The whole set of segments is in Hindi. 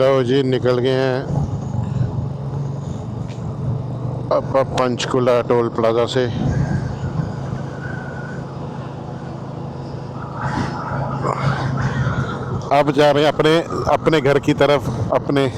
लो जी निकल गए हैं अब पंचकुला टोल प्लाजा से। अब जा रहे हैं अपने अपने घर की तरफ। अपने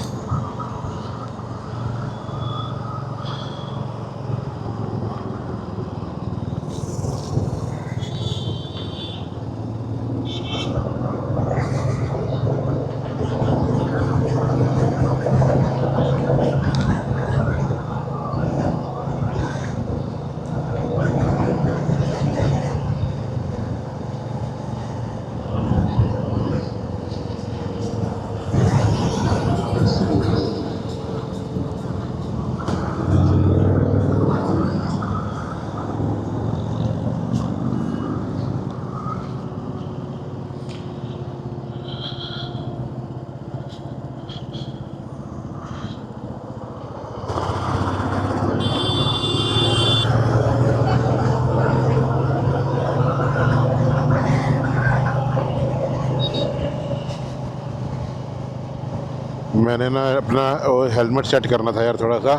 मैंने ना अपना वो हेलमेट सेट करना था यार थोड़ा सा,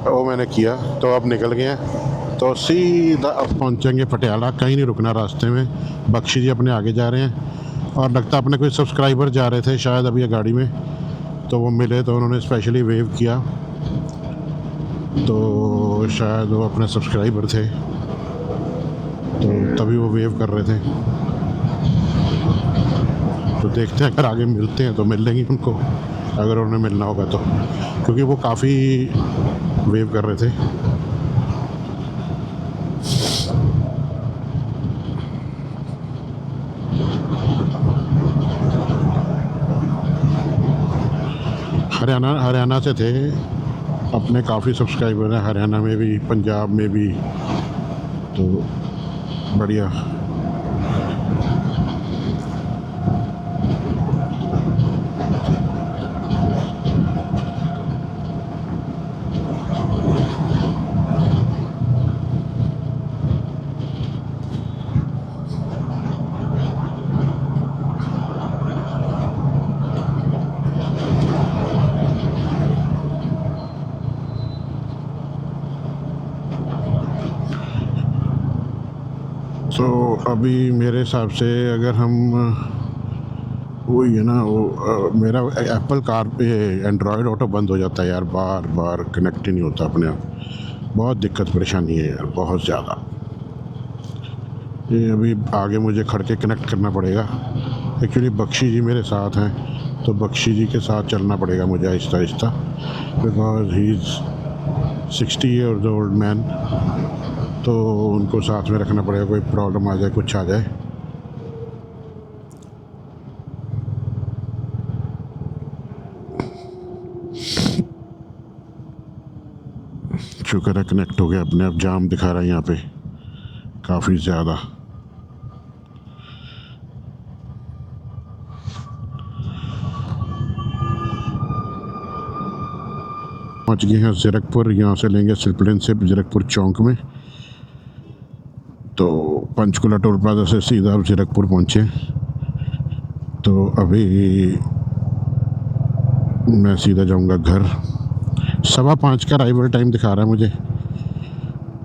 वो मैंने किया, तो अब निकल गए हैं। तो सीधा अब पहुंचेंगे पटियाला, कहीं नहीं रुकना रास्ते में। बख्शी जी अपने आगे जा रहे हैं, और लगता अपने कोई सब्सक्राइबर जा रहे थे शायद अभी ये गाड़ी में, तो वो मिले तो उन्होंने स्पेशली वेव किया, तो शायद वो अपने सब्सक्राइबर थे, तो तभी वो वेव कर रहे थे। तो देखते हैं, अगर आगे मिलते हैं तो मिल लेंगे उनको, अगर उन्हें मिलना होगा तो, क्योंकि वो काफ़ी वेव कर रहे थे। हरियाणा से थे अपने, काफ़ी सब्सक्राइबर हैं हरियाणा में भी, पंजाब में भी, तो बढ़िया। तो अभी मेरे हिसाब से अगर हम, वही है ना वो, मेरा एप्पल कार पे एंड्रॉयड ऑटो बंद हो जाता है यार, बार बार कनेक्ट ही नहीं होता अपने आप, बहुत दिक्कत परेशानी है यार, बहुत ज़्यादा। ये अभी आगे मुझे खड़ के कनेक्ट करना पड़ेगा। एक्चुअली बख्शी जी मेरे साथ हैं, तो बख्शी जी के साथ चलना पड़ेगा मुझे Aahista Aahista, because he is 60 years old man, तो उनको साथ में रखना पड़ेगा, कोई प्रॉब्लम आ जाए, कुछ आ जाए। शुक्र है कनेक्ट हो गया अपने आप। जाम दिखा रहा है यहाँ पे काफ़ी ज़्यादा। पहुँच गए हैं ज़ीरकपुर, यहाँ से लेंगे स्लिपलेन से ज़ीरकपुर चौक में, तो पंचकुला टोल प्लाजा से सीधा अब ज़ीरकपुर पहुँचे। तो अभी मैं सीधा जाऊँगा घर। 5:15 का अराइवल टाइम दिखा रहा है मुझे,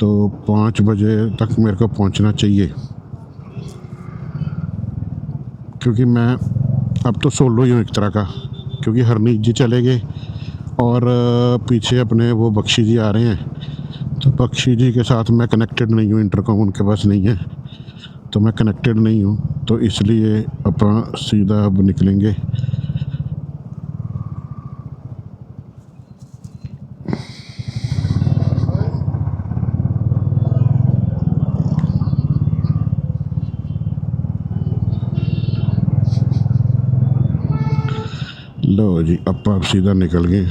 तो 5 बजे तक मेरे को पहुँचना चाहिए, क्योंकि मैं अब तो सोलो ही हूँ एक तरह का, क्योंकि हरनीत जी चले गए और पीछे अपने वो बख्शी जी आ रहे हैं, तो बख्शी जी के साथ मैं कनेक्टेड नहीं हूँ, इंटरकॉम उनके पास नहीं है, तो मैं कनेक्टेड नहीं हूँ, तो इसलिए अपन सीधा अब निकलेंगे। लो जी, अब सीधा निकल गए,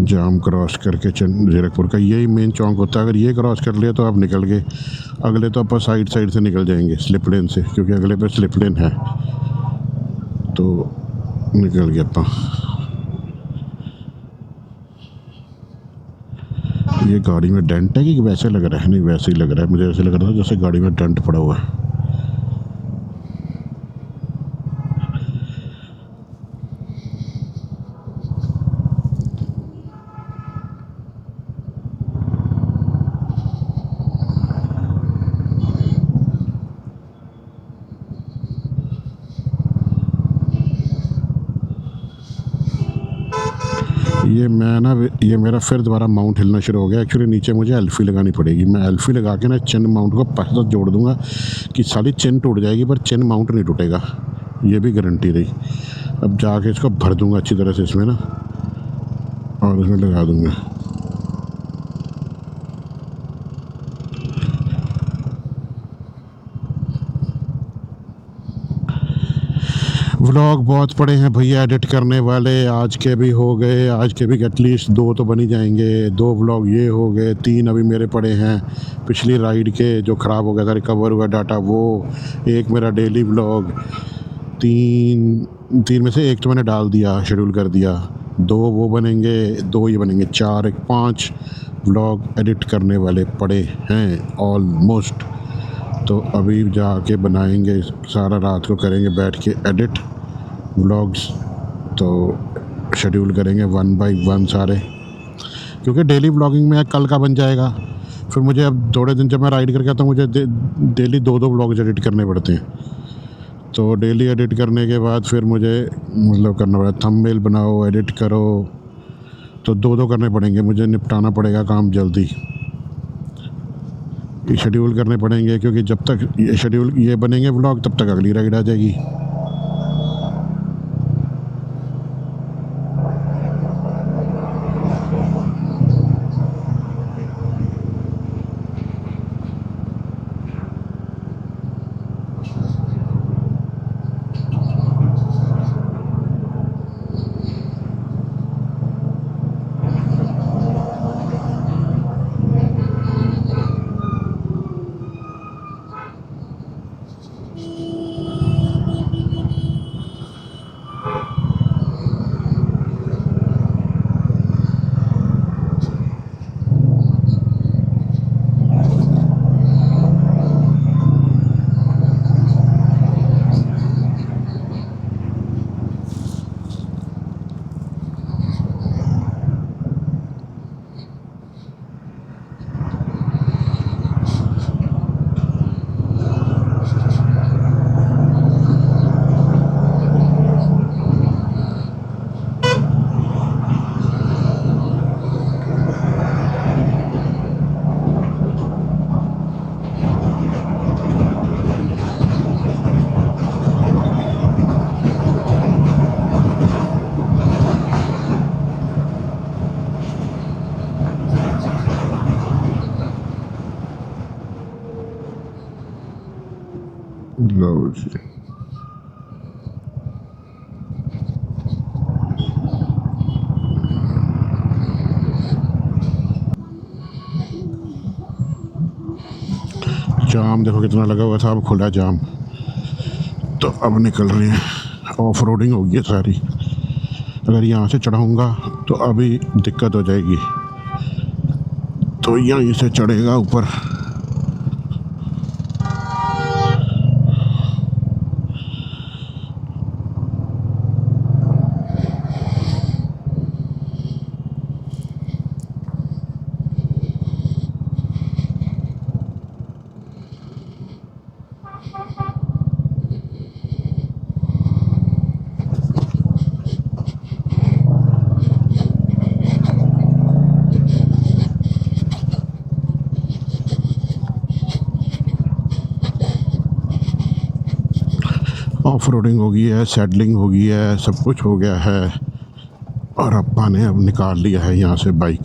जाम क्रॉस करके ज़ीरकपुर का यही मेन चौक होता है। अगर ये क्रॉस कर लिया तो आप निकल गए। अगले तो आप साइड से निकल जाएंगे स्लिप लेन से, क्योंकि अगले पे स्लिप लेन है, तो निकल गए आप। ये गाड़ी में डेंट है कि वैसे लग रहा है? नहीं, वैसे ही लग रहा है, मुझे ऐसे लग रहा था जैसे गाड़ी में डेंट पड़ा हुआ है। ये मेरा फिर दोबारा माउंट हिलना शुरू हो गया। एक्चुअली नीचे मुझे एल्फी लगानी पड़ेगी, मैं एल्फी लगा के ना चिन माउंट को पैसा जोड़ दूंगा कि साली चिन टूट जाएगी पर चिन माउंट नहीं टूटेगा, ये भी गारंटी रही। अब जाके इसको भर दूंगा अच्छी तरह से इसमें ना, और इसमें लगा दूंगा। व्लॉग बहुत पड़े हैं भैया एडिट करने वाले, आज के भी हो गए, आज के भी एटलीस्ट 2 तो बन ही जाएंगे। 2 व्लॉग ये हो गए, 3 अभी मेरे पड़े हैं पिछली राइड के जो ख़राब हो गया था, रिकवर हुआ डाटा वो, एक मेरा डेली व्लॉग। 3 में से 1 तो मैंने डाल दिया, शेड्यूल कर दिया। 2 वो बनेंगे, 2 ये बनेंगे, 4 एक 5 व्लॉग एडिट करने वाले पड़े हैं ऑलमोस्ट। तो अभी जाके बनाएंगे, सारा रात को करेंगे बैठ के एडिट व्लॉग्स, तो शेड्यूल करेंगे 1 बाई 1 सारे, क्योंकि डेली ब्लॉगिंग में कल का बन जाएगा। फिर मुझे अब थोड़े दिन जब मैं राइड करके आता हूँ मुझे डेली 2-2 ब्लॉग्स एडिट करने पड़ते हैं। तो डेली एडिट करने के बाद फिर मुझे मतलब करना पड़ेगा, थंबनेल बनाओ, एडिट करो, तो 2-2 करने पड़ेंगे, मुझे निपटाना पड़ेगा काम जल्दी। ये शेड्यूल करने पड़ेंगे क्योंकि जब तक ये शेड्यूल ये बनेंगे ब्लॉग तब तक अगली राइड आ जाएगी। लो जी, जाम देखो कितना लगा हुआ था, अब खुला जाम। तो अब निकल रही है, ऑफ रोडिंग होगी है सारी। अगर यहाँ से चढ़ाऊँगा तो अभी दिक्कत हो जाएगी, तो यहीं से चढ़ेगा ऊपर। ऑफ रोडिंग हो गई है, सैडलिंग हो गई है, सब कुछ हो गया है। और अप्पा ने अब निकाल लिया है यहाँ से बाइक,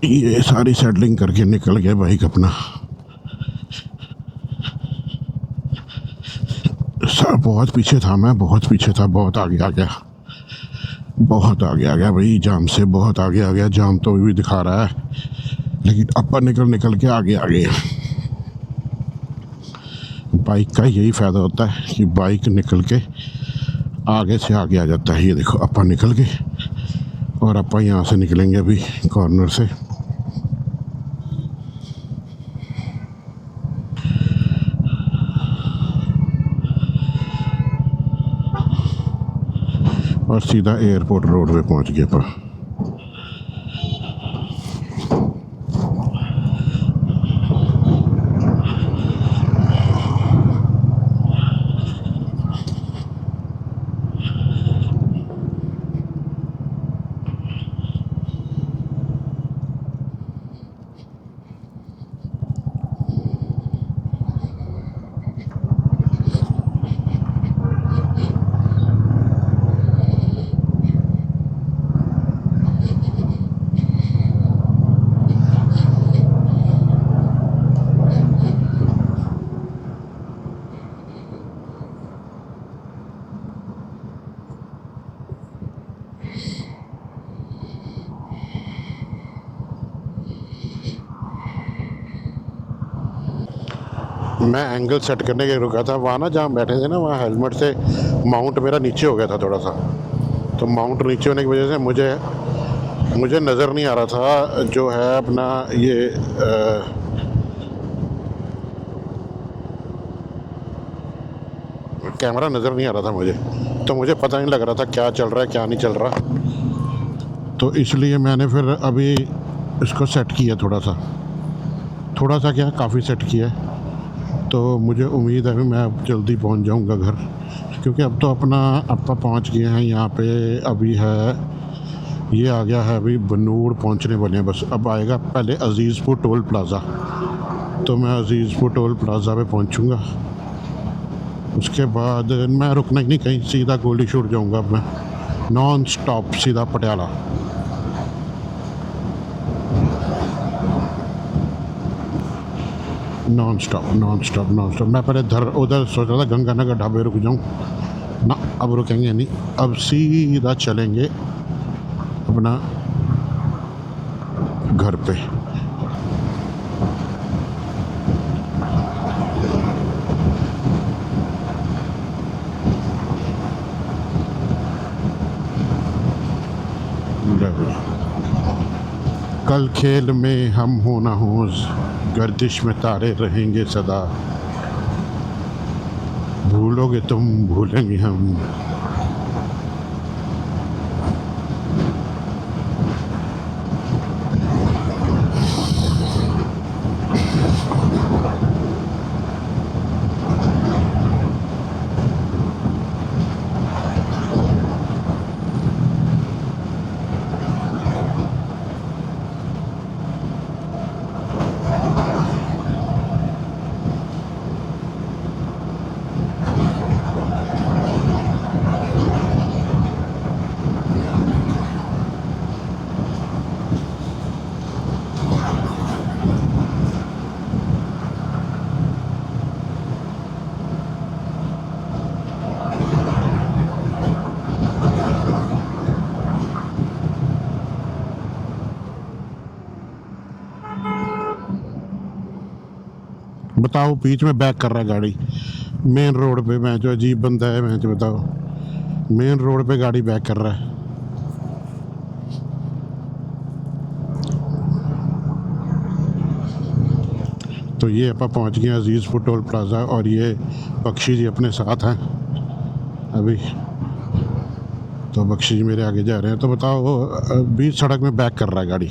ये सारी सैडलिंग करके निकल गया बाइक अपना। बहुत पीछे था मैं, बहुत पीछे था, बहुत आगे आ गया, बहुत आगे आ गया भाई, जाम से बहुत आगे आ गया। जाम तो अभी भी दिखा रहा है, लेकिन अप्पा निकल के आगे आ गए। बाइक का यही फ़ायदा होता है कि बाइक निकल के आगे से आगे आ जाता है। ये देखो अप्पा निकल के, और अप्पा यहाँ से निकलेंगे अभी कॉर्नर से। और सीधा एयरपोर्ट रोड पे पहुँच गया अप्पा। मैं एंगल सेट करने के रुका था वहाँ ना, जहाँ बैठे थे ना, वहाँ हेलमेट से माउंट मेरा नीचे हो गया था थोड़ा सा। तो माउंट नीचे होने की वजह से मुझे नज़र नहीं आ रहा था जो है अपना ये कैमरा नज़र नहीं आ रहा था मुझे। तो मुझे पता नहीं लग रहा था क्या चल रहा है क्या नहीं चल रहा, तो इसलिए मैंने फिर अभी इसको सेट किया थोड़ा सा क्या काफ़ी सेट किया है। तो मुझे उम्मीद है कि मैं अब जल्दी पहुंच जाऊंगा घर, क्योंकि अब तो अपना पहुंच गए हैं यहाँ पे। अभी है ये आ गया है, अभी बनूड़ पहुंचने वाले हैं बस। अब आएगा पहले अज़ीज़पुर टोल प्लाज़ा, तो मैं अज़ीज़पुर टोल प्लाज़ा पे पहुंचूंगा। उसके बाद मैं रुकना ही नहीं कहीं, सीधा गोली छोड़ जाऊंगा अब मैं, नॉन स्टॉप सीधा पटियाला। Non stop. मैं पहले उधर सोच रहा था गंगानगर ढाबे रुक जाऊं ना, अब रुकेंगे नहीं, अब सीधा चलेंगे अपना घर पे। कल खेल में हम हो ना होश, गर्दिश में तारे रहेंगे सदा, भूलोगे तुम भूलेंगे हम। बताओ, बीच में बैक कर रहा है गाड़ी मेन रोड पे। मैं जो अजीब बंदा है, मैं जो बताओ, मेन रोड पे गाड़ी बैक कर रहा है। तो ये अपन पहुंच गए अज़ीज़पुर टोल प्लाज़ा, और ये बख्शी जी अपने साथ हैं अभी। तो बख्शी जी मेरे आगे जा रहे हैं। तो बताओ, बीच सड़क में बैक कर रहा है गाड़ी।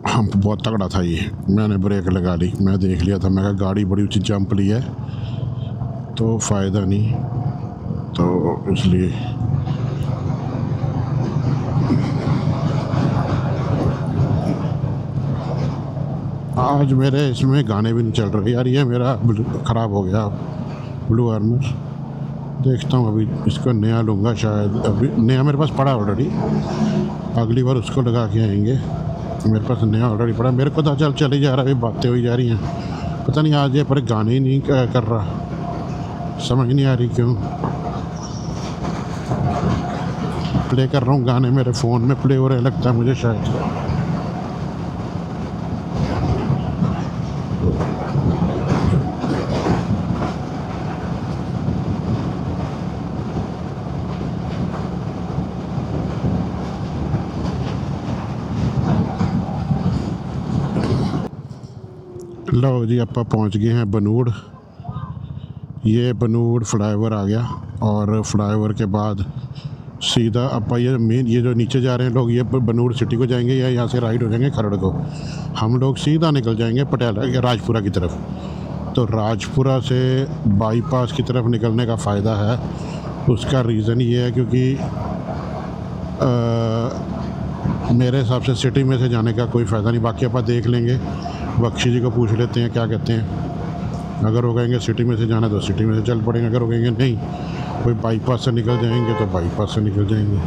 हम बहुत तगड़ा था ये, मैंने ब्रेक लगा ली, मैं देख लिया था, मैं कहा गाड़ी बड़ी ऊंची जंप ली है तो फ़ायदा नहीं, तो इसलिए। आज मेरे इसमें गाने भी नहीं चल रहे यार, ये मेरा ख़राब हो गया ब्लू आर्मर। देखता हूँ अभी इसको नया लूँगा शायद, अभी नया मेरे पास पड़ा ऑलरेडी, अगली बार उसको लगा के आएंगे। मेरे पास नया ऑलरेडी पड़ा, मेरे को तो चल ही जा रहा है, अभी बातें हुई जा रही हैं। पता नहीं आज ये पर गाने ही नहीं कर रहा, समझ नहीं आ रही क्यों। प्ले कर रहा हूँ गाने, मेरे फ़ोन में प्ले हो रहे लगता है मुझे शायद। लो जी, आप पहुंच गए हैं बनूड़। ये बनूड़ फ्लाईओवर आ गया, और फ्लाईओवर के बाद सीधा आप ये मेन, ये जो नीचे जा रहे हैं लोग, ये बनूड़ सिटी को जाएंगे या यहाँ से राइट हो जाएंगे खरड़ को। हम लोग सीधा निकल जाएंगे पटियाला राजपुरा की तरफ। तो राजपुरा से बाईपास की तरफ निकलने का फ़ायदा है, उसका रीज़न ये है क्योंकि मेरे हिसाब से सिटी में से जाने का कोई फ़ायदा नहीं। बाकी आप देख लेंगे, बख्शी जी को पूछ लेते हैं क्या कहते हैं। अगर वो कहेंगे सिटी में से जाना तो सिटी में से चल पड़ेंगे, अगर वो कहेंगे नहीं कोई बाईपास से निकल जाएंगे तो बाईपास से निकल जाएंगे।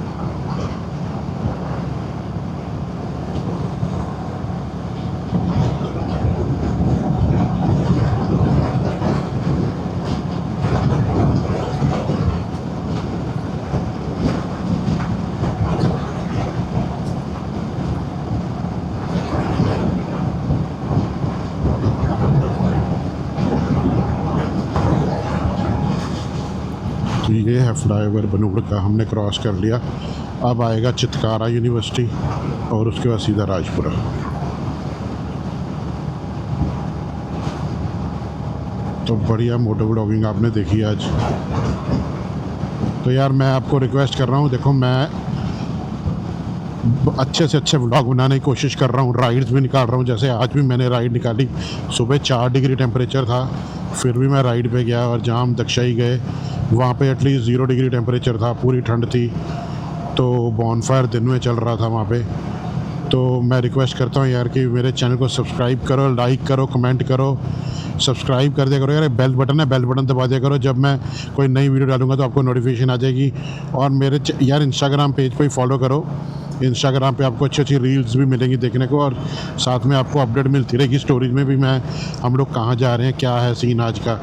तो ये है फ्लाईओवर बनूड़ का, हमने क्रॉस कर लिया। अब आएगा चितकारा यूनिवर्सिटी और उसके बाद सीधा राजपुरा। तो बढ़िया मोटो व्लॉगिंग आपने देखी आज। तो यार मैं आपको रिक्वेस्ट कर रहा हूँ, देखो मैं अच्छे से अच्छे व्लॉग बनाने की कोशिश कर रहा हूँ, राइड्स भी निकाल रहा हूँ। जैसे आज भी मैंने राइड निकाली, सुबह 4 डिग्री टेम्परेचर था, फिर भी मैं राइड पे गया। और जहाँ हम दक्षाई गए वहाँ पे एटलीस्ट 0 डिग्री टेम्परेचर था, पूरी ठंड थी। तो बॉनफायर दिन में चल रहा था वहाँ पे। तो मैं रिक्वेस्ट करता हूँ यार कि मेरे चैनल को सब्सक्राइब करो, लाइक करो, कमेंट करो, सब्सक्राइब कर दिया करो यार। बेल बटन है, बेल बटन दबा दिया करो, जब मैं कोई नई वीडियो डालूंगा तो आपको नोटिफिकेशन आ जाएगी। और मेरे यार इंस्टाग्राम पेज पे फॉलो करो, इंस्टाग्राम पे आपको अच्छी अच्छी रील्स भी मिलेंगी देखने को, और साथ में आपको अपडेट मिलती रहेगी स्टोरीज में भी, मैं हम लोग कहाँ जा रहे हैं, क्या है सीन आज का।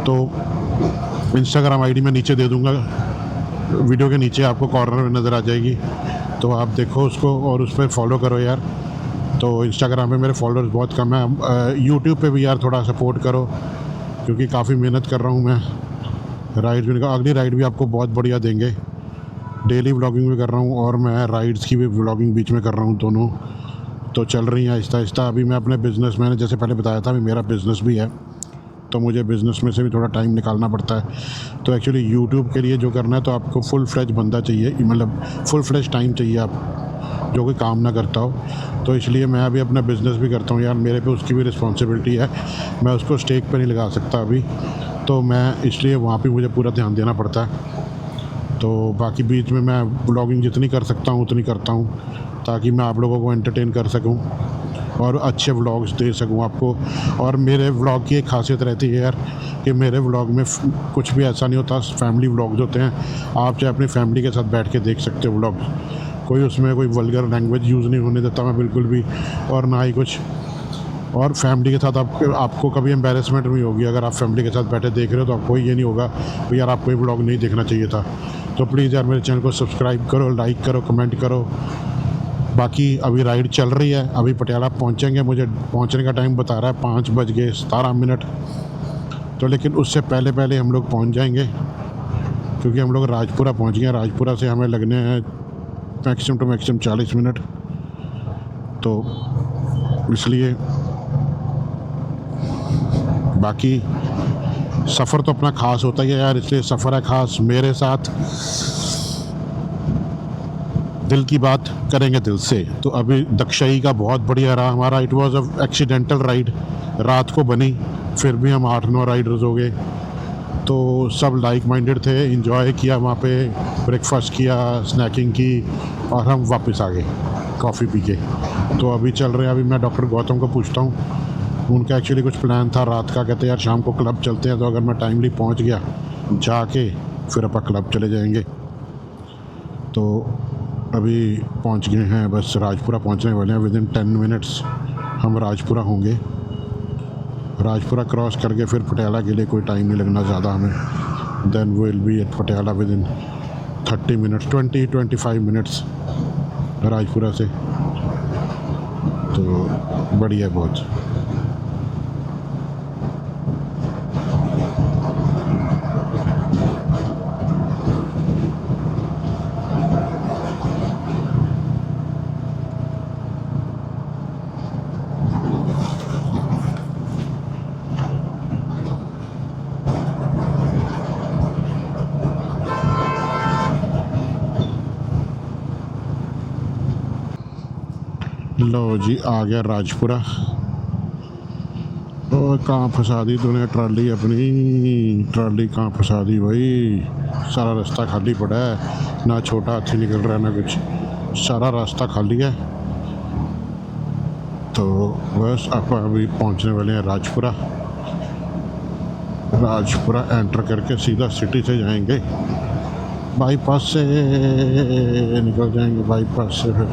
तो इंस्टाग्राम आईडी मैं नीचे दे दूँगा, वीडियो के नीचे आपको कॉर्नर में नज़र आ जाएगी, तो आप देखो उसको और उस पर फॉलो करो यार। तो इंस्टाग्राम पे मेरे फॉलोअर्स बहुत कम है। यूट्यूब पे भी यार थोड़ा सपोर्ट करो, क्योंकि काफ़ी मेहनत कर रहा हूँ मैं। राइड भी अगली राइड भी आपको बहुत बढ़िया देंगे। डेली व्लॉगिंग भी कर रहा हूँ और मैं राइड्स की भी व्लॉगिंग बीच में कर रहा हूँ, दोनों तो चल रही हैं आहिस्ता आहिस्ता। अभी मैं अपने बिज़नेस, मैंने जैसे पहले बताया था, अभी मेरा बिज़नेस भी है, तो मुझे बिज़नेस में से भी थोड़ा टाइम निकालना पड़ता है। तो एक्चुअली यूट्यूब के लिए जो करना है तो आपको फुल फ्लेज बंदा चाहिए, मतलब फुल फ्लेज टाइम चाहिए आप, जो कोई काम ना करता हो। तो इसलिए मैं अभी अपना बिज़नेस भी करता हूँ यार, मेरे पे उसकी भी रिस्पॉन्सिबिलिटी है, मैं उसको स्टेक पे नहीं लगा सकता अभी, तो मैं इसलिए वहाँ पे मुझे पूरा ध्यान देना पड़ता है। तो बाकी बीच में मैं ब्लॉगिंग जितनी कर सकता हूँ उतनी करता हूँ, ताकि मैं आप लोगों को एंटरटेन कर सकूँ और अच्छे व्लॉग्स दे सकूँ आपको। और मेरे व्लॉग की एक खासियत रहती है यार कि मेरे व्लॉग में कुछ भी ऐसा नहीं होता, फैमिली व्लॉग्स होते हैं। आप चाहे अपनी फैमिली के साथ बैठ के देख सकते हो व्लॉग, कोई उसमें कोई वल्गर लैंग्वेज यूज़ नहीं होने देता मैं बिल्कुल भी, और ना ही कुछ। और फैमिली के साथ आपको कभी एम्बेरसमेंट नहीं होगी। अगर आप फैमिली के साथ बैठे देख रहे हो तो आपको ये नहीं होगा भाई यार आपको ये व्लॉग नहीं देखना चाहिए था। तो प्लीज़ यार मेरे चैनल को सब्सक्राइब करो, लाइक करो, कमेंट करो। बाकी अभी राइड चल रही है, अभी पटियाला पहुंचेंगे, मुझे पहुंचने का टाइम बता रहा है 5:17। तो लेकिन उससे पहले पहले हम लोग पहुंच जाएंगे, क्योंकि हम लोग राजपुरा पहुंच गए। राजपुरा से हमें लगने हैं मैक्सिमम टू मैक्सिमम 40 मिनट, तो इसलिए बाकी सफ़र तो अपना ख़ास होता ही है यार, इसलिए सफ़र है ख़ास मेरे साथ। दिल की बात करेंगे दिल से। तो अभी दक्षाई का बहुत बढ़िया रहा हमारा, it was a accidental ride, रात को बनी, फिर भी हम 8-9 राइडर्स हो गए। तो सब लाइक माइंडेड थे, इन्जॉय किया वहाँ पे, ब्रेकफास्ट किया, स्नैकिंग की, और हम वापस आ गए कॉफ़ी पी के। तो अभी चल रहे हैं, अभी मैं डॉक्टर गौतम को पूछता हूँ, उनका एक्चुअली कुछ प्लान था रात का, कहते यार शाम को क्लब चलते हैं, तो अगर मैं टाइमली पहुँच गया जाके फिर अपन क्लब चले जाएंगे। तो अभी पहुंच गए हैं, बस राजपुरा पहुंचने वाले हैं, विदिन 10 मिनट्स हम राजपुरा होंगे। राजपुरा क्रॉस करके फिर पटियाला के लिए कोई टाइम नहीं लगना ज़्यादा हमें, then will be at Patiala within 30 minutes, 20-25 minutes Rajpura से। तो बढ़िया बहुत। लो जी आ गया राजपुरा। और कहाँ फंसा दी तूने ट्राली अपनी, ट्राली कहाँ फंसा दी भाई, सारा रास्ता खाली पड़ा है, ना छोटा हाथी निकल रहा है ना कुछ, सारा रास्ता खाली है। तो बस आप अभी पहुंचने वाले हैं राजपुरा। राजपुरा एंटर करके सीधा सिटी से जाएंगे, बाईपास से निकल जाएंगे, बाईपास से फिर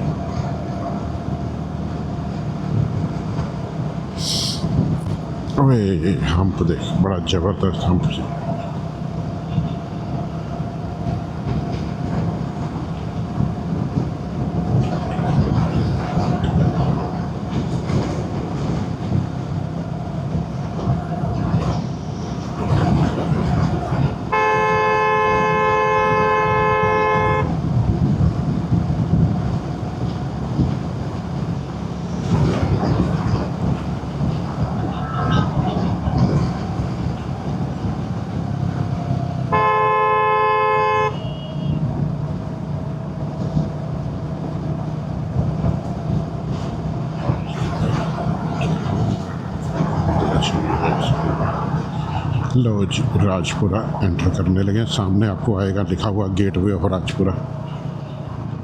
ओए हम्प देख, बड़ा ज़बरदस्त हम्प से। लो जी, राजपुरा एंटर करने लगे। सामने आपको आएगा लिखा हुआ gateway of Rajpura,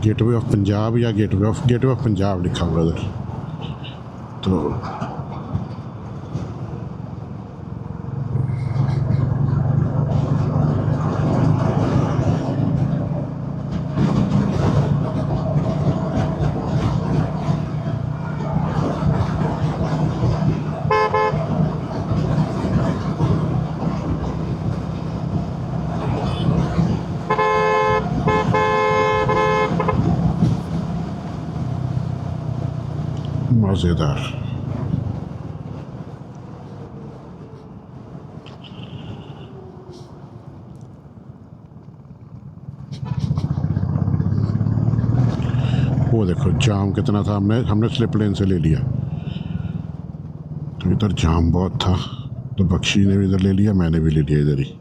gateway of Punjab या गेटवे ऑफ पंजाब लिखा हुआ इधर। तो मज़ेदार। वो देखो जाम कितना था, हमने स्लिप लेन से ले लिया, तो इधर जाम बहुत था, तो बख्शी ने भी इधर ले लिया, मैंने भी ले लिया इधर ही।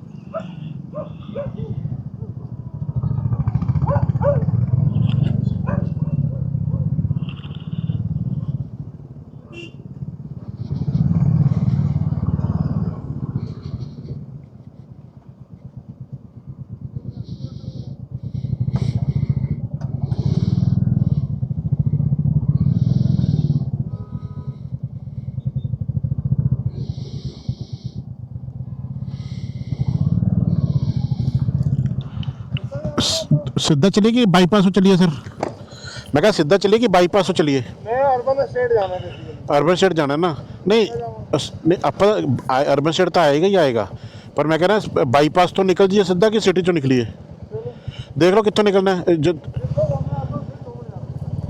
सीधा चलिए कि बाईपास से चलिए सर? मैं कहा सीधा चलिए कि बाईपास से चलिए? मैं अर्बन स्टेट जाना है। अर्बन स्टेट जाना है ना? नहीं नहीं, आप अर्बन स्टेट तो आएगा ही आएगा, पर मैं कह रहा बाईपास तो निकल जाइए सीधा कि सिटी चो निकलिए? देख लो कितों निकलना है जो।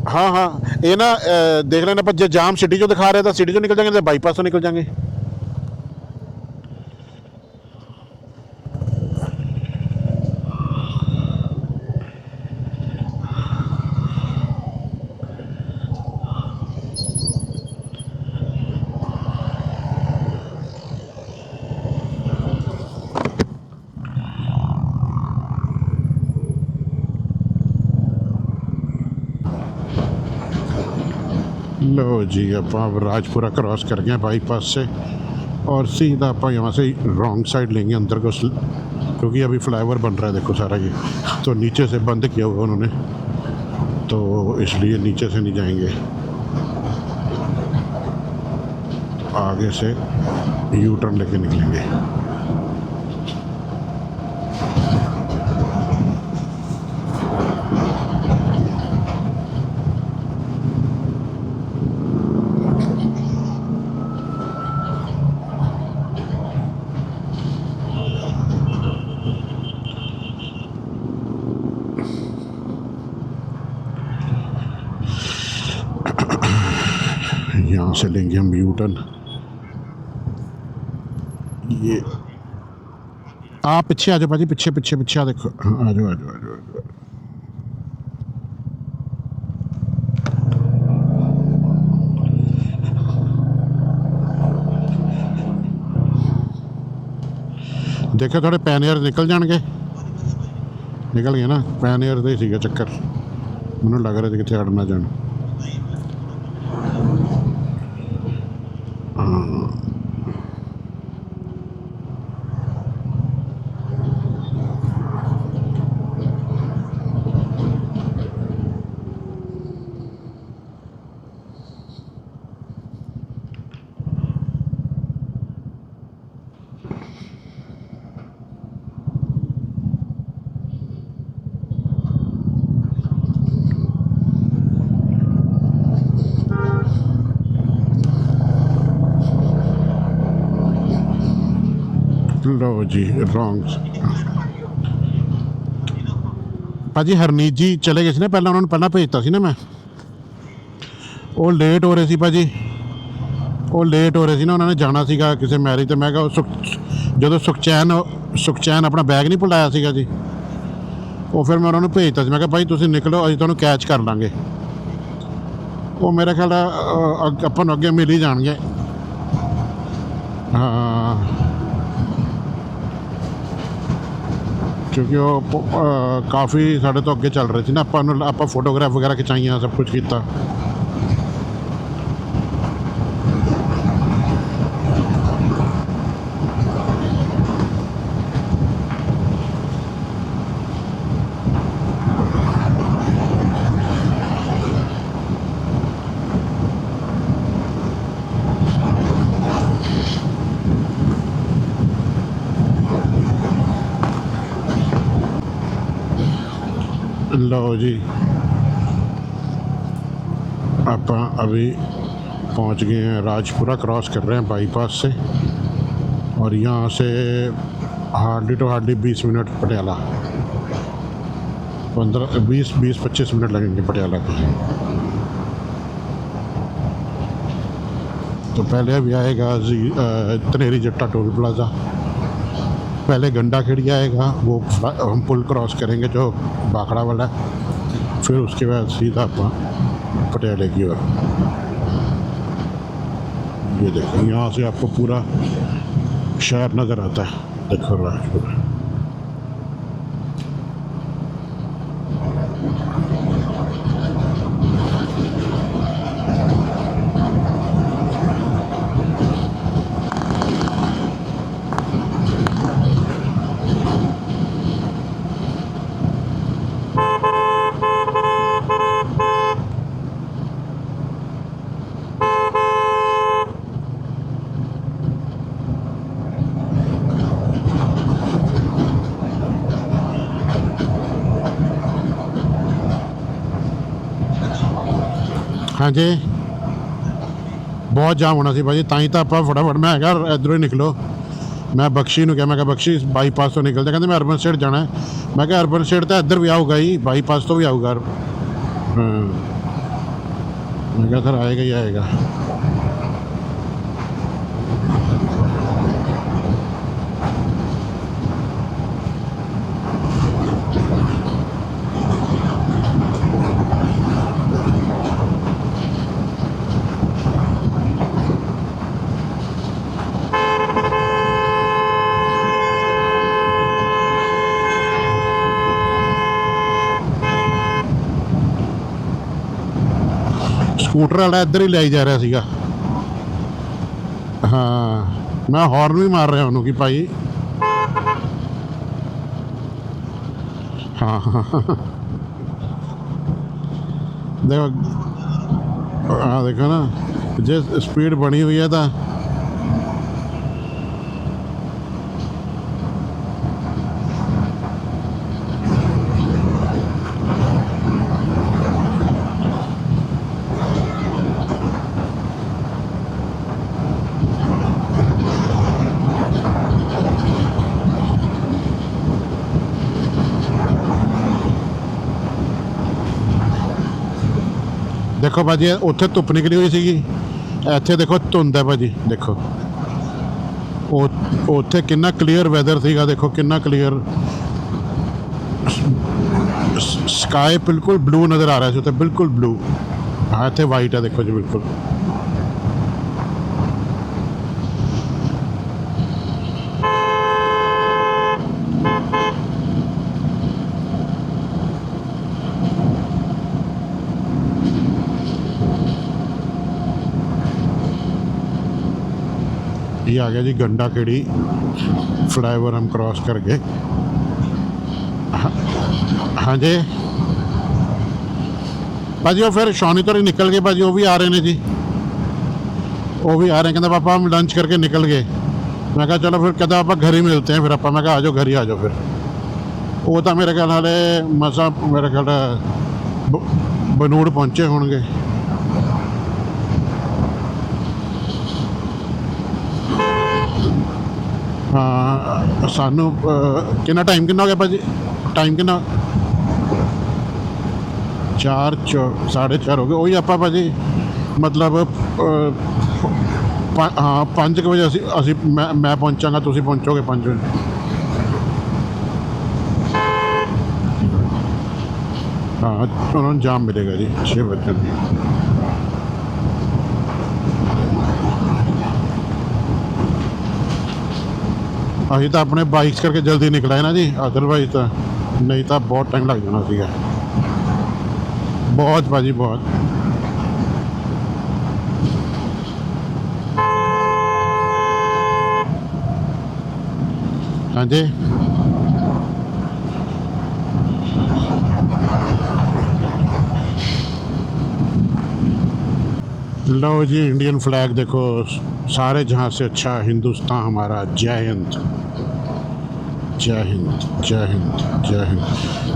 हाँ हाँ, ये ना देख लेना, पर जो जाम सिटी जो दिखा रहे था सिटी जो निकल जाएंगे, बाईपास तो निकल जाएंगे। लो जी, अब राजपुरा क्रॉस कर गए बाईपास से, और सीधा आप यहाँ से रॉन्ग साइड लेंगे अंदर को, क्योंकि अभी फ्लाईओवर बन रहा है देखो सारा ये, तो नीचे से बंद किया हुआ उन्होंने, तो इसलिए नीचे से नहीं जाएंगे, तो आगे से यू टर्न लेके निकलेंगे। यहाँ से लेंगे हम यू टर्न। ये आप पीछे आ जाओ भाजी, पीछे पीछे पीछे आ, देखो आ जाओ आ जाओ आ जाओ। देखो थोड़े पैनियर निकल जाएंगे, निकल गए ना, पैनियर का ही सीगा चक्कर, मैनू लग रहा था कितने अड़ ना जान। ਲਓ ਜੀ ਰੌਂਗ। ਭਾਜੀ ਹਰਨੀਤ ਜੀ ਚਲੇ ਗਏ ਸੀ ਨਾ ਪਹਿਲਾਂ, ਉਹਨਾਂ ਨੂੰ ਪਹਿਲਾਂ ਭੇਜਤਾ ਸੀ ਨਾ ਮੈਂ। ਉਹ ਲੇਟ ਹੋ ਰਹੇ ਸੀ ਭਾਜੀ, ਉਹ ਲੇਟ ਹੋ ਰਹੇ ਸੀ ਨਾ, ਉਹਨਾਂ ਨੇ ਜਾਣਾ ਸੀਗਾ ਕਿਸੇ ਮੈਰਿਜ ਤੇ। ਮੈਂ ਕਿਹਾ ਜਦੋਂ ਸੁਖਚੈਨ ਆਪਣਾ ਬੈਗ ਨਹੀਂ ਭੁਲਾਇਆ ਸੀਗਾ ਜੀ, ਉਹ ਫਿਰ ਮੈਂ ਉਹਨਾਂ ਨੂੰ ਭੇਜਤਾ ਸੀ। ਮੈਂ ਕਿਹਾ ਭਾਈ ਤੁਸੀਂ ਨਿਕਲੋ, ਅਸੀਂ ਤੁਹਾਨੂੰ ਕੈਚ ਕਰ ਲਾਂਗੇ। ਉਹ ਮੇਰਾ ਖਿਆਲ ਆਪਾਂ ਨੂੰ ਅੱਗੇ ਮਿਲ ਹੀ ਜਾਣਗੇ। ਹਾਂ, ਕਿਉਂਕਿ ਉਹ ਕਾਫੀ ਸਾਡੇ ਤੋਂ ਅੱਗੇ ਚੱਲ ਰਹੇ ਸੀ ਨਾ। ਆਪਾਂ ਫੋਟੋਗ੍ਰਾਫ ਵਗੈਰਾ ਖਿਚਾਈਆਂ, ਸਭ ਕੁਝ ਕੀਤਾ। लो जी, आप अभी पहुंच गए हैं राजपुरा, क्रॉस कर रहे हैं बाईपास से, और यहाँ से hardly to hardly 20 minute Patiala, 15-20-25 minute लगेंगे पटियाला को। तो पहले अभी आएगा तनेरी जट्टा टोल प्लाज़ा, पहले गंडा खेड़ी आएगा, वो हम पुल क्रॉस करेंगे जो बाखड़ा वाला, फिर उसके बाद सीधा अपना पटियाले की ओर। ये देखो यहाँ से आपको पूरा शहर नज़र आता है। देखो राजपुरा, हाँ जी बहुत जाम होना सी भाजी, ताई तो आप फटाफट मैं है इधरों ही निकलो। मैं बख्शी ने कहा, मैं बख्शी बाईपास तो निकलते, कहते मैं अर्बन स्टेट जाना है। मैं अर्बन स्टेट तो इधर भी आऊगा ही, बाईपास तो भी आऊगा। हाँ, मैं कहा सर आएगा ही आएगा। ਸਕੂਟਰ ਵਾਲਾ ਇੱਧਰ ਹੀ ਲੈ ਜਾ ਰਿਹਾ ਸੀਗਾ। ਹਾਂ ਮੈਂ ਹੌਰਨ ਵੀ ਮਾਰ ਰਿਹਾ ਉਹਨੂੰ ਕਿ ਭਾਈ ਹਾਂ ਦੇਖੋ ਆ ਦੇਖੋ ਨਾ, ਜੇ ਸਪੀਡ ਬਣੀ ਹੋਈ ਹੈ ਤਾਂ देखो भाजी उत्थे धुप निकली हुई सीगी, इत्थे देखो धुंद है भाजी। देखो उत्थे कितना क्लीयर वैदर सीगा, देखो कितना क्लीयर स्काई बिल्कुल ब्लू नज़र आ रहा है, उत्थे बिल्कुल ब्लू। हाँ इत्थे वाइट है देखो जी बिल्कुल। ये आ गया जी गंडा खेड़ी फ्लाईओवर, हम क्रॉस कर गए। हाँ जी भाजी वो फिर शौनी तो ही निकल गए भाजी, वो भी आ रहे हैं जी, वो भी आ रहे हैं। कहते पापा हम लंच करके निकल गए। मैं कहा चलो फिर, कहता पापा घर ही मिलते हैं फिर अपा। मैं कहा आ जाओ घर ही आ जाओ। फिर वो तो मेरे ख्याल वाले मसा मेरे ख्याल बनूड़ पहुँचे होंगे। ਹਾਂ ਸਾਨੂੰ ਕਿੰਨਾ ਟਾਈਮ ਕਿੰਨਾ ਹੋ ਗਿਆ ਭਾਜੀ ਟਾਈਮ ਕਿੰਨਾ 4:30 ਹੋ ਗਏ ਉਹੀ ਆਪਾਂ ਭਾਜੀ ਮਤਲਬ ਹਾਂ 5 ਵਜੇ ਅਸੀਂ ਮੈਂ ਪਹੁੰਚਾਂਗਾ ਤੁਸੀਂ ਪਹੁੰਚੋਗੇ 5 ਵਜੇ हाँ उन्होंने जाम मिलेगा जी 6 बजे जी अभी तो अपने बाइक्स करके जल्दी निकला है ना जी अदरवाइज तो नहीं तो बहुत टाइम लग जाना सीगा बहुत भाजी बहुत हाँ जी लो जी इंडियन फ्लैग देखो सारे जहाँ से अच्छा हिंदुस्तान हमारा जय हिंद जय हिंद जय हिंद जय हिंद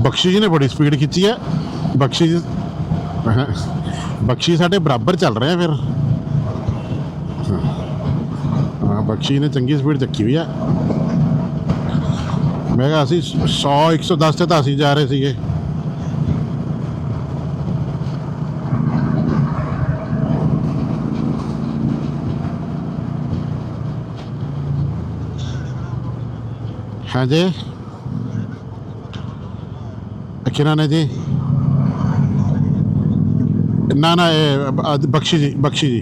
बख्शी जी ने बड़ी स्पीड खिंची है बख्शी जी बख्शी साढ़े बराबर चल रहे हैं फिर हाँ बख्शी ने चंगी स्पीड चक्की हुई है मैं कहा असी 100-110 से तो असी जा रहे थे हाँ जी किना ने जी ना ना ये बख्शी जी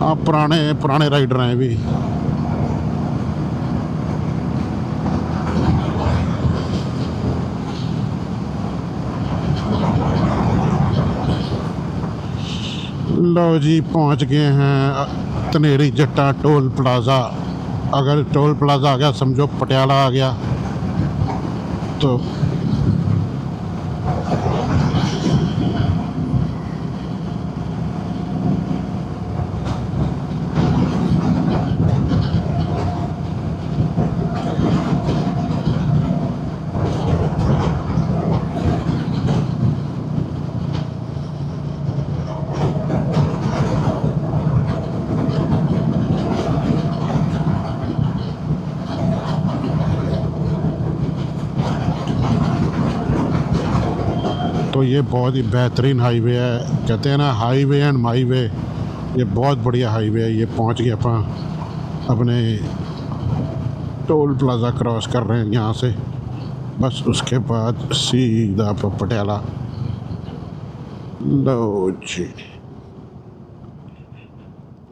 आप पुराने राइडर हैं भी लो जी पहुंच गए हैं धनेरी जट्टा टोल प्लाज़ा अगर टोल प्लाज़ा आ गया समझो पटियाला आ गया तो तो ये बहुत ही बेहतरीन हाईवे है कहते हैं ना हाईवे एंड माई वे ये बहुत बढ़िया हाईवे है ये पहुंच गए अपन अपने टोल प्लाज़ा क्रॉस कर रहे हैं यहाँ से बस उसके बाद सीधा पटियाला लो जी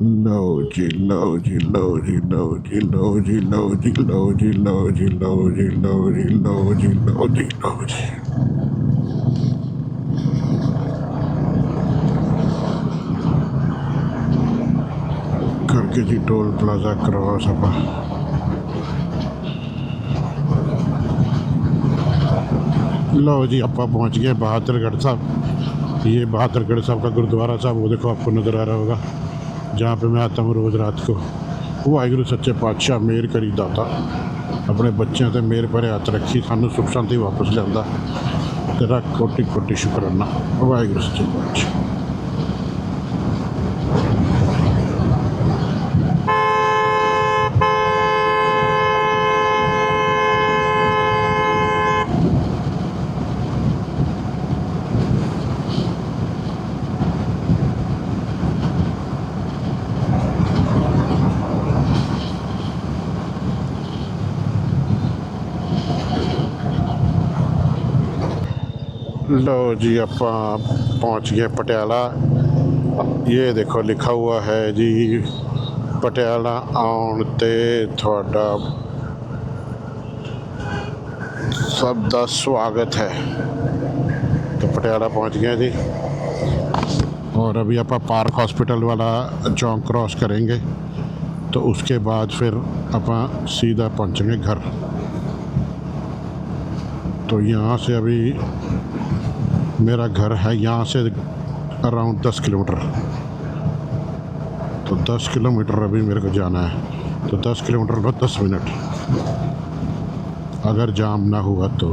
लो जी लो जी लो जी लो जी लो जी लो जी लो जी लो जी लो जी लो जी लो जी लो जी लो जी करके जी टोल प्लाज़ा क्रॉस अपा लो जी अपा पहुंच गए बहादुरगढ़ साहब ये बहादुरगढ़ साहब का गुरुद्वारा साहब वो देखो आपको नज़र आ रहा होगा जहाँ पे मैं आता हूँ रोज़ रात को वाहिगुरू सच्चे पातशाह मेहर करी दाता अपने बच्चों से मेहर भरे हथ रखी सानू सुख शांति वापस लिया तेरा कोटि कोटि शुकराना वाहिगुरू सच्चे पातशाह लो जी अपा पहुंच गए पटियाला ये देखो लिखा हुआ है जी पटियाला आउण ते थोड़ा सब का स्वागत है तो पटियाला पहुंच गए जी और अभी आप पार्क हॉस्पिटल वाला चौक क्रॉस करेंगे तो उसके बाद फिर आप सीधा पहुंचेंगे घर तो यहाँ से अभी मेरा घर है यहाँ से अराउंड 10 किलोमीटर तो 10 किलोमीटर अभी मेरे को जाना है तो 10 किलोमीटर में 10 मिनट अगर जाम ना हुआ तो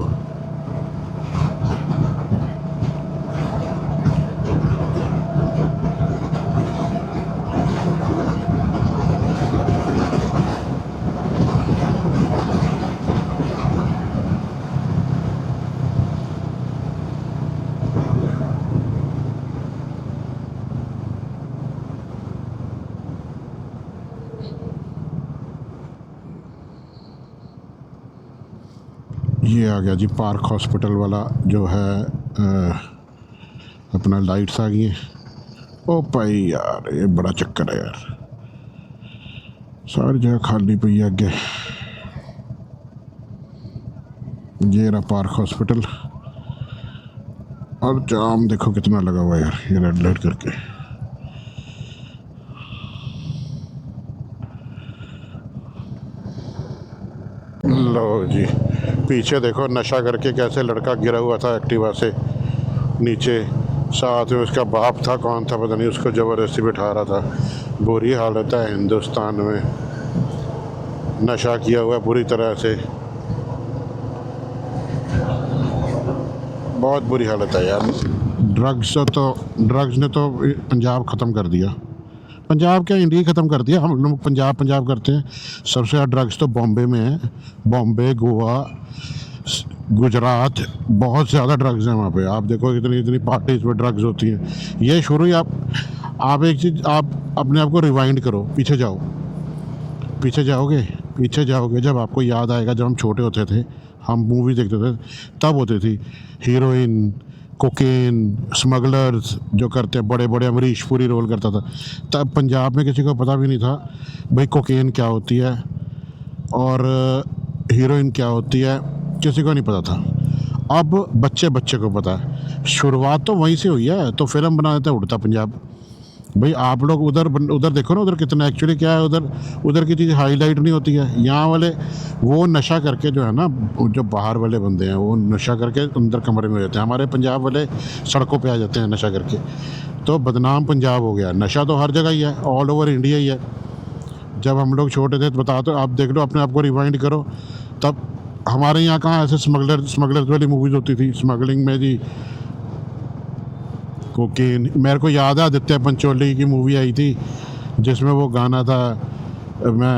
ये आ गया जी पार्क हॉस्पिटल वाला जो है अपना लाइट्स आ गई हैं। ओ भाई यार ये बड़ा चक्कर है यार, सारी जगह खाली पई है अगे। ये रहा पार्क हॉस्पिटल और जाम देखो कितना लगा हुआ है यार, ये रेड लाइट करके। लो जी पीछे देखो नशा करके कैसे लड़का गिरा हुआ था एक्टिवा से नीचे, साथ में उसका बाप था, कौन था पता नहीं, उसको ज़बरदस्ती बिठा रहा था। बुरी हालत है हिंदुस्तान में, नशा किया हुआ बुरी तरह से, बहुत बुरी हालत है यार। ड्रग्स ने तो पंजाब ख़त्म कर दिया, पंजाब क्या इंडिया ख़त्म कर दिया। हम लोग पंजाब पंजाब करते हैं, सबसे ज़्यादा ड्रग्स तो बॉम्बे में है। बॉम्बे, गोवा, गुजरात, बहुत ज़्यादा ड्रग्स हैं वहाँ पे। आप देखो इतनी इतनी पार्टीज में ड्रग्स होती हैं। ये शुरू ही आप एक चीज़, आप अपने आप को रिवाइंड करो, पीछे जाओ, पीछे जाओगे जब आपको याद आएगा जब हम छोटे होते थे, हम मूवी देखते थे, तब होती थी हीरोइन, कोकेन, स्मगलर्स जो करते हैं बड़े बड़े, अमरीश पुरी रोल करता था। तब पंजाब में किसी को पता भी नहीं था भाई कोकेन क्या होती है और हीरोइन क्या होती है, किसी को नहीं पता था। अब बच्चे बच्चे को पता है। शुरुआत तो वहीं से हुई है, तो फिल्म बना देते हैं उड़ता पंजाब। भाई आप लोग उधर देखो ना, उधर कितना एक्चुअली क्या है, उधर की चीज़ हाईलाइट नहीं होती है। यहाँ वाले वो नशा करके जो है ना, जो बाहर वाले बंदे हैं वो नशा करके अंदर कमरे में रहते हैं, हमारे पंजाब वाले सड़कों पे आ जाते हैं नशा करके। तो बदनाम पंजाब हो गया। नशा तो हर जगह ही है, ऑल ओवर इंडिया ही है। जब हम लोग छोटे थे तो बता, तो आप देख लो, अपने आप को रिवाइंड करो, तब हमारे यहाँ कहाँ ऐसे स्मगलर्स वाली मूवीज़ होती थी। स्मगलिंग में जी कोकेन, मेरे को याद है आदित्य पंचोली की मूवी आई थी जिसमें वो गाना था, मैं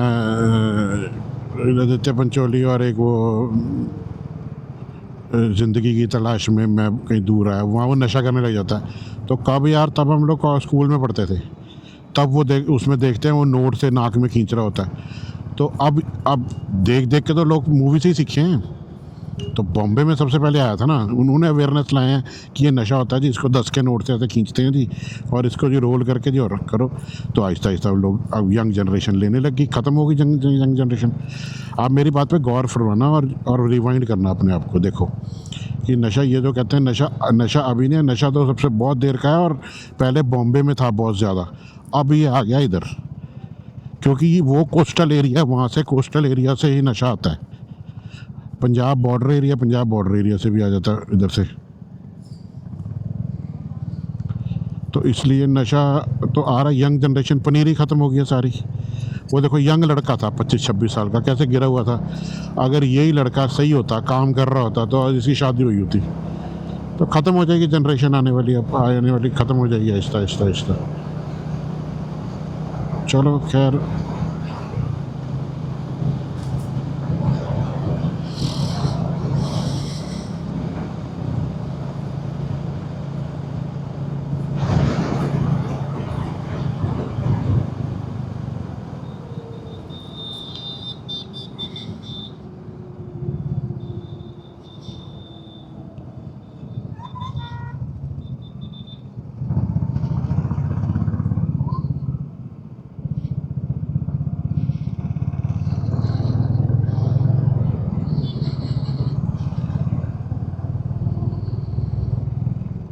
आदित्य पंचोली और एक वो ज़िंदगी की तलाश में मैं कहीं दूर आया, वहाँ वो नशा करने लग जाता है। तो कब यार, तब हम लोग स्कूल में पढ़ते थे, तब वो उसमें देखते हैं वो नोट से नाक में खींच रहा होता है। तो अब देख देख के तो लोग मूवी से ही सीखे हैं। तो बॉम्बे में सबसे पहले आया था ना, उन्होंने अवेयरनेस लाए हैं कि ये नशा होता है जी, इसको 10 के नोट से ऐसे खींचते हैं जी, और इसको जी रोल करके जी और रख करो। तो आहिस्ता आहिस्ता लोग, अब यंग जनरेशन लेने लगी, ख़त्म हो गई यंग जनरेशन। आप मेरी बात पे गौर फरमाना और रिवाइंड करना अपने आप को। देखो कि नशा, ये जो कहते हैं नशा अभी नहीं, नशा तो सबसे बहुत देर का है, और पहले बॉम्बे में था बहुत ज़्यादा, अब ये आ गया इधर, क्योंकि वो कोस्टल एरिया, वहाँ से कोस्टल एरिया से ही नशा आता है। पंजाब बॉर्डर एरिया से भी आ जाता है इधर से। तो इसलिए नशा तो आ रहा है। यंग जनरेशन, पनीर ही ख़त्म हो गया सारी। वो देखो यंग लड़का था 25-26 साल का, कैसे गिरा हुआ था। अगर यही लड़का सही होता, काम कर रहा होता, तो इसकी शादी हुई होती। तो ख़त्म हो जाएगी जनरेशन आने वाली ख़त्म हो जाएगी आहिस्ता आहिस्ता। चलो खैर,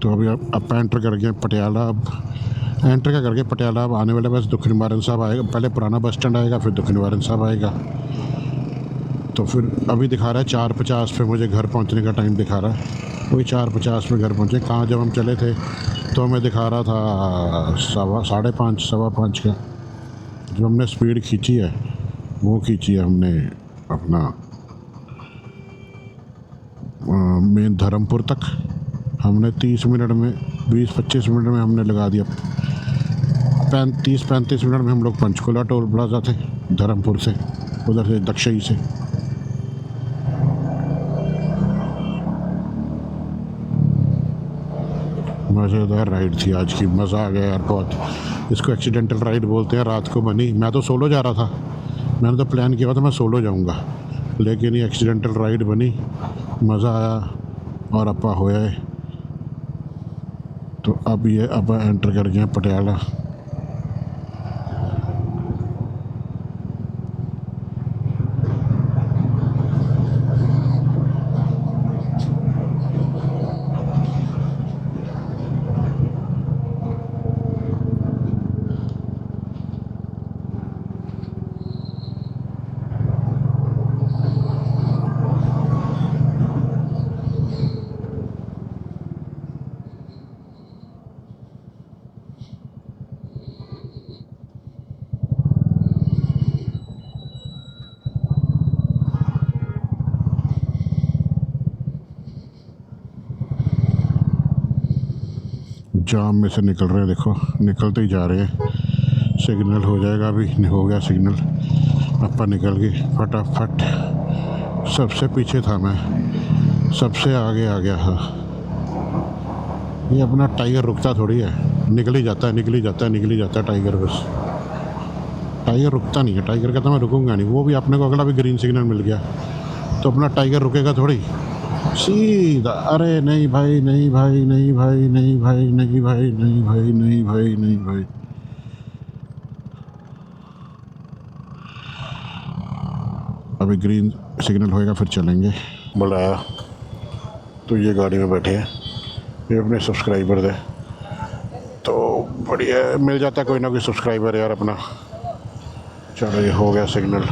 तो अभी आप एंटर कर गए पटियाला। अब एंटर क्या करके पटियाला, अब आने वाले बस दुख निवारण साहब आएगा। पहले पुराना बस स्टैंड आएगा, फिर दुख निवारण साहब आएगा। तो फिर अभी दिखा रहा है 4:50 पे मुझे घर पहुंचने का टाइम दिखा रहा है। वही 4:50 में घर पहुंचे। कहाँ जब हम चले थे तो हमें दिखा रहा था 5:30 का। जो हमने स्पीड खींची है वो खींची है हमने अपना मेन धर्मपुर तक। हमने 30 मिनट में, 20-25 मिनट में हमने लगा दिया। 30-35 मिनट में हम लोग पंचकुला टोल प्लाजा थे, धर्मपुर से, उधर से दक्षई से। मज़ेदार राइड थी आज की, मज़ा आ गया यार बहुत। इसको एक्सीडेंटल राइड बोलते हैं, रात को बनी। मैं तो सोलो जा रहा था, मैंने तो प्लान किया था मैं सोलो जाऊंगा, लेकिन ये एक्सीडेंटल राइड बनी, मज़ा आया और अपा होया है। तो अब ये अब एंटर कर गए पटियाला। जाम में से निकल रहे हैं, देखो निकलते ही जा रहे हैं। सिग्नल हो जाएगा, अभी नहीं हो गया सिग्नल, अपा निकल गए फटाफट। सबसे पीछे था मैं, सबसे आगे आ गया था। ये अपना टाइगर रुकता थोड़ी है, निकल ही जाता है, निकल ही जाता है, निकल ही जाता है टाइगर। बस टाइगर रुकता नहीं है, टाइगर कहता मैं रुकूंगा नहीं। वो भी अपने को अगला भी ग्रीन सिग्नल मिल गया तो अपना टाइगर रुकेगा थोड़ी, सीधा। अरे नहीं भाई, नहीं भाई, नहीं भाई, नहीं भाई, नहीं भाई, नहीं भाई, नहीं भाई, नहीं भाई। अभी ग्रीन सिग्नल होएगा फिर चलेंगे। बुलाया तो ये गाड़ी में बैठे हैं, ये अपने सब्सक्राइबर है, तो बढ़िया मिल जाता है कोई ना कोई सब्सक्राइबर यार अपना। चलो ये हो गया सिग्नल।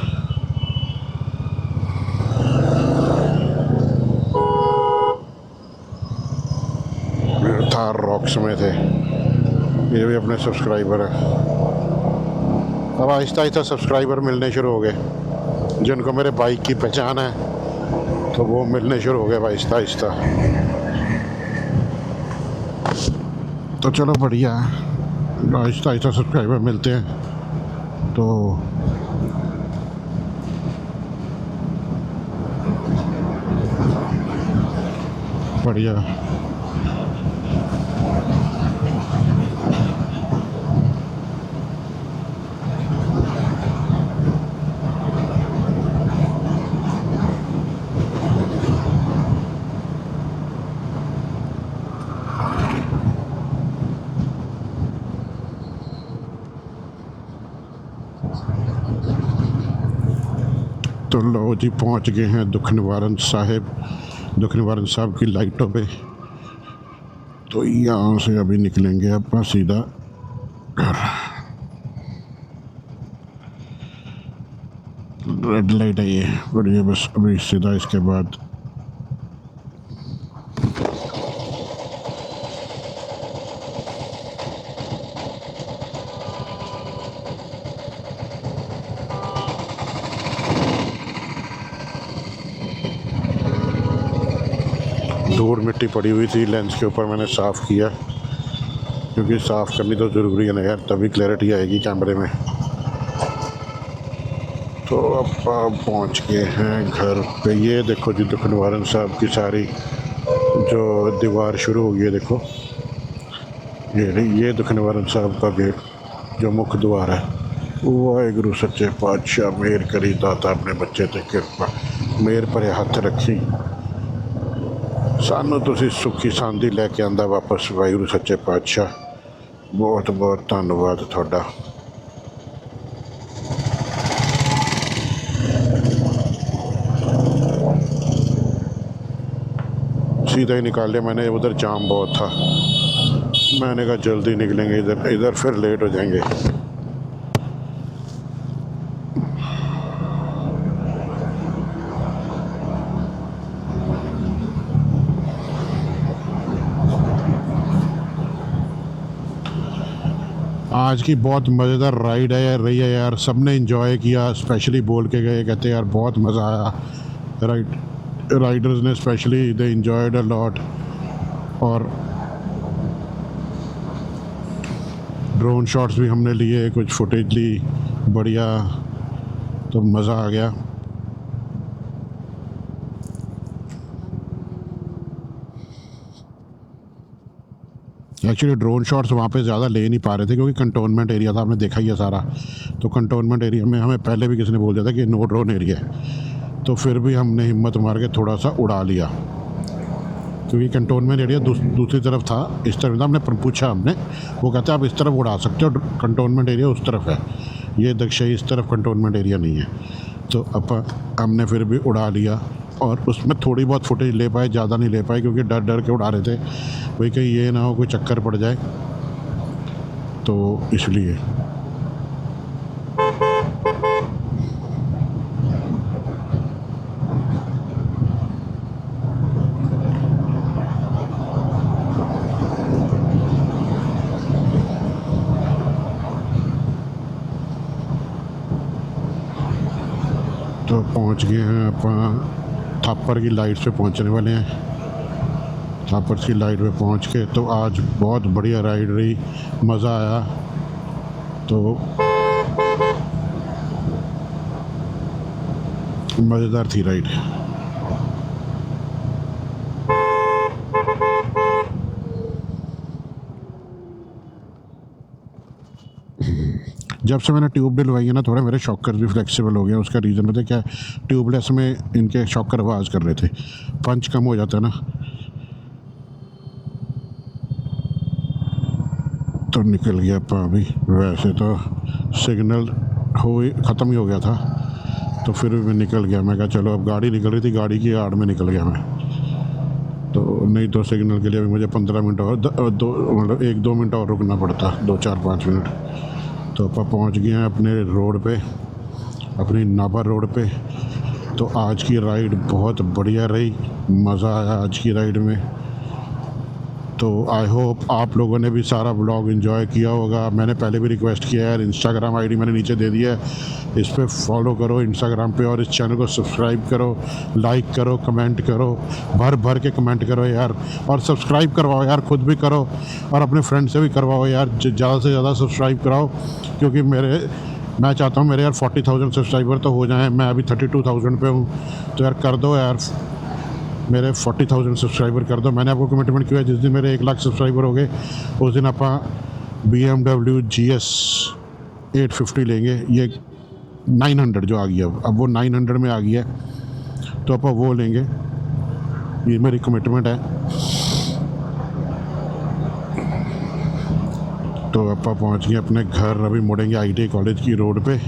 थार रॉक्स में थे, ये भी अपने सब्सक्राइबर है। अब आहिस्ता आहिस्ता सब्सक्राइबर मिलने शुरू हो गए, जिनको मेरे बाइक की पहचान है तो वो मिलने शुरू हो गए आहिस्ता आहिस्ता। तो चलो बढ़िया है, आहिस्ता आहिस्ता सब्सक्राइबर मिलते हैं तो बढ़िया। तो लो जी पहुंच गए हैं दुख निवारण साहब की लाइटों पे। तो यहाँ से अभी निकलेंगे अपन सीधा घर। रेड लाइट है ये, बढ़िया। बस अभी सीधा इसके बाद धूल मिट्टी पड़ी हुई थी लेंस के ऊपर, मैंने साफ़ किया क्योंकि साफ़ करनी तो ज़रूरी है ना यार, तभी क्लैरिटी आएगी कैमरे में। तो अब पहुंच गए हैं घर पे। ये देखो जी दुख निवारण साहब की सारी जो दीवार शुरू हो गई है, देखो ये दुख निवारण साहब का गेट जो मुख्य द्वार है। वाहिगुरु सच्चे पातशाह मेहर करी दाता अपने बच्चे ते किरपा मेहर पर हੱਥ रखी, सानू तुसी सुखी सांदी लैके आंदा वापस। वाहिगुरु सच्चे पातशाह बहुत बहुत धन्नवाद थोड़ा। सीधा ही निकाल लिया मैंने, उधर जाम बहुत था, मैंने कहा जल्दी निकलेंगे, इधर फिर लेट हो जाएंगे। आज की बहुत मज़ेदार राइड है रही है यार, सबने एंजॉय किया, स्पेशली बोल के गए, कहते यार बहुत मज़ा आया। राइडर्स ने specially they enjoyed a lot. और ड्रोन शॉट्स भी हमने लिए, कुछ फुटेज ली, बढ़िया, तो मज़ा आ गया। एक्चुअली ड्रोन शॉट्स वहाँ पे ज़्यादा ले नहीं पा रहे थे क्योंकि कंटोनमेंट एरिया था, आपने देखा ही है सारा। तो कंटोनमेंट एरिया में हमें पहले भी किसी ने बोल दिया था कि नो ड्रोन एरिया है, तो फिर भी हमने हिम्मत मार के थोड़ा सा उड़ा लिया, क्योंकि कंटोनमेंट एरिया दूसरी तरफ था, इस तरफ था। हमने पूछा, हमने, वो कहते हैं आप इस तरफ उड़ा सकते हो, कंटोनमेंट एरिया उस तरफ है, ये दक्षई इस तरफ कंटोनमेंट एरिया नहीं है। तो हमने फिर भी उड़ा लिया, और उसमें थोड़ी बहुत फुटेज ले पाए, ज़्यादा नहीं ले पाए, क्योंकि डर डर के उड़ा रहे थे भाई कहीं ये ना हो कोई चक्कर पड़ जाए, तो इसलिए। तो पहुंच गए हैं अपन थापर की लाइट पे, पहुंचने वाले हैं। थापर की लाइट पे पहुंच के तो आज बहुत बढ़िया राइड रही, मज़ा आया। तो मज़ेदार थी राइड। जब से मैंने ट्यूब डलवाई है ना, थोड़ा मेरे शॉकर भी फ्लेक्सिबल हो गया। उसका रीज़न पता है क्या? ट्यूबलेस में इनके शॉकर आवाज़ कर रहे थे, पंच कम हो जाता है ना। तो निकल गया अभी। वैसे तो सिग्नल ख़त्म ही हो गया था, तो फिर भी मैं निकल गया। मैं कहा चलो, अब गाड़ी निकल रही थी, गाड़ी की आड़ में निकल गया मैं। तो नहीं तो सिग्नल के लिए अभी मुझे 15 मिनट और मतलब 1-2 मिनट और रुकना पड़ता, 2-4-5 मिनट। तो अपन पहुंच गए हैं अपने रोड पे, अपनी नाभा रोड पे। तो आज की राइड बहुत बढ़िया रही, मज़ा आया आज की राइड में। तो आई होप आप लोगों ने भी सारा व्लॉग एंजॉय किया होगा। मैंने पहले भी रिक्वेस्ट किया है, इंस्टाग्राम आईडी मैंने नीचे दे दिया है, इस पर फॉलो करो इंस्टाग्राम पे, और इस चैनल को सब्सक्राइब करो, लाइक करो, कमेंट करो, भर भर के कमेंट करो यार, और सब्सक्राइब करवाओ यार, खुद भी करो और अपने फ्रेंड से भी करवाओ यार, ज़्यादा से ज़्यादा सब्सक्राइब कराओ, क्योंकि मैं चाहता हूँ मेरे यार 40,000 सब्सक्राइबर तो हो जाएँ। मैं अभी 32,000 पे हूँ, तो यार कर दो यार, मेरे 40,000 सब्सक्राइबर कर दो। मैंने आपको कमिटमेंट किया है, जिस दिन मेरे 1 लाख सब्सक्राइबर हो गए उस दिन आप BMW GS 850 लेंगे। ये 900 जो आ गई, अब वो 900 में आ गई है, तो आप वो लेंगे, ये मेरी कमिटमेंट है। तो आप पहुंच गए अपने घर, अभी मुड़ेंगे ITI कॉलेज की रोड पे।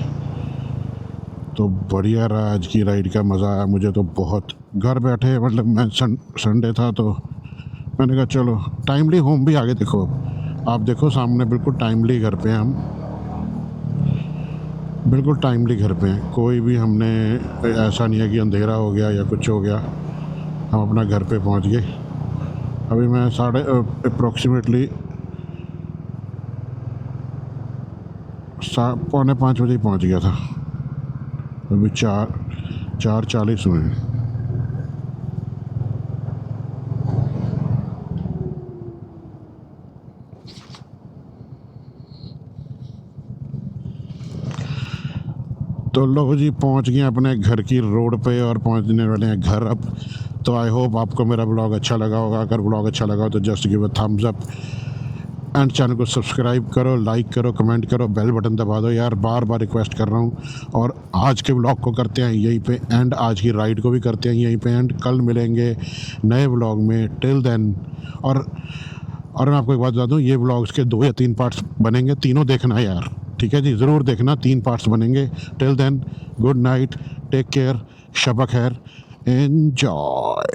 तो बढ़िया रहा आज की राइड का, मज़ा आया मुझे तो बहुत। घर बैठे, मतलब मैं संडे था तो मैंने कहा चलो टाइमली होम भी आगे। देखो आप, देखो सामने बिल्कुल टाइमली घर पे हैं हम, बिल्कुल टाइमली घर पे हैं। कोई भी हमने ऐसा नहीं है कि अंधेरा हो गया या कुछ हो गया, हम अपना घर पे पहुंच गए। अभी मैं अप्रॉक्सीमेटली 4:45 बजे पहुंच गया था, अभी 4:40 हुए हैं। तो लो जी, पहुंच गए अपने घर की रोड पे और पहुंचने वाले हैं घर अब। तो आई होप आपको मेरा ब्लॉग अच्छा लगा होगा। अगर ब्लॉग अच्छा लगा हो तो just give a thumbs up, and channel को सब्सक्राइब करो, लाइक करो, कमेंट करो, बेल बटन दबा दो यार, बार बार रिक्वेस्ट कर रहा हूँ। और आज के ब्लॉग को करते हैं यहीं पे एंड, आज की राइड को भी करते हैं यहीं पे एंड। कल मिलेंगे नए ब्लॉग में, टिल देन। और मैं आपको एक बात बता दूँ, ये ब्लॉग्स के 2 या 3 पार्ट्स बनेंगे, तीनों देखना यार, ठीक है जी, ज़रूर देखना, 3 पार्ट्स बनेंगे। Till then, good night, take care, शब खैर, एन्जॉय।